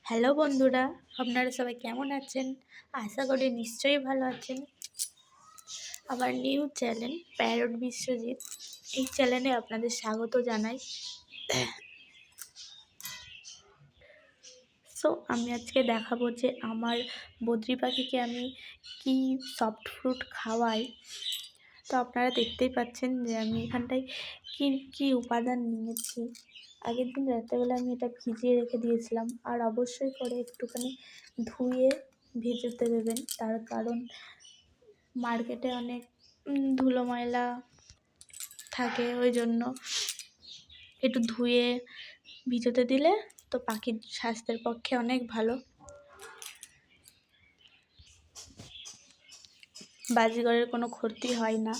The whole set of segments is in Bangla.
হ্যালো বন্ধুরা, আপনারা সবাই কেমন আছেন? আশা করি নিশ্চয়ই ভালো আছেন। আমার নিউ চ্যানেল প্যারট বিশ্বজিৎ, এই চ্যানেলে আপনাদের স্বাগত জানাই। সো আমি আজকে দেখাবো যে আমার বদ্রি পাখিকে আমি কি সফট ফ্রুট খাওয়াই। তো আপনারা দেখতেই পাচ্ছেন যে আমি এখানটায় কি কি উপাদান নিয়েছি। আগের দিন রাত্রেবেলা আমি এটা ভিজিয়ে রেখে দিয়েছিলাম, আর অবশ্যই করে একটুখানি ধুয়ে ভিজোতে দেবেন। তার কারণ মার্কেটে অনেক ধুলো ময়লা থাকে, ওই জন্য একটু ধুয়ে ভিজোতে দিলে তো পাখির স্বাস্থ্যের পক্ষে অনেক ভালো। বাজিগরের কোনো ক্ষতি হয় না।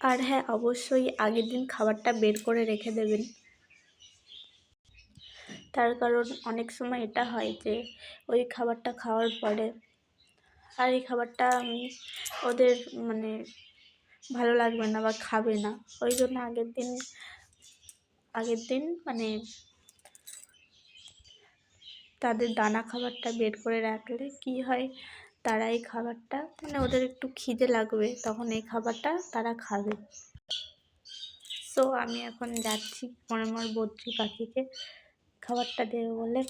আর হ্যাঁ, অবশ্যই আগের দিন খাবারটা বের করে রেখে দেবেন। তার কারণ অনেক সময় এটা হয় যে ওই খাবারটা খাওয়ার পরে আর এই খাবারটা ওদের ভালো লাগবে না বা খাবে না। ওই জন্য আগের দিন তাদের দানা খাবারটা বের করে রাখলে কি হয়, তারা এই খাবারটা ওদের একটু খিদে লাগবে, তখন এই খাবারটা তারা খাবে। সো আমি এখন যাচ্ছি আমার বদ্রি পাখিকে খাবারটা দেবে বলে।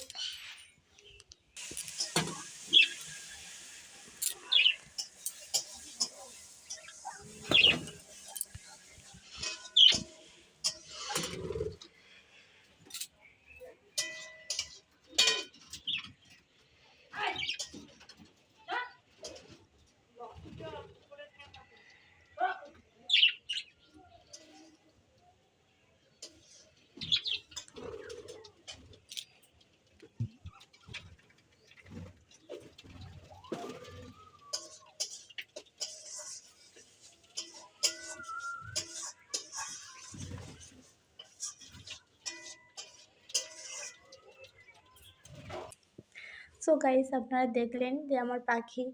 সো গাইস, আপনারা দেখলেন যে আমার পাখি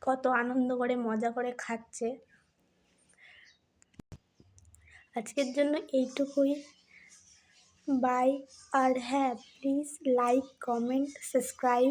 কত আনন্দ করে মজা করে খাচ্ছে। আজকের জন্য এইটুকুই। বাই। আর হ্যাঁ, প্লিজ লাইক, কমেন্ট, সাবস্ক্রাইব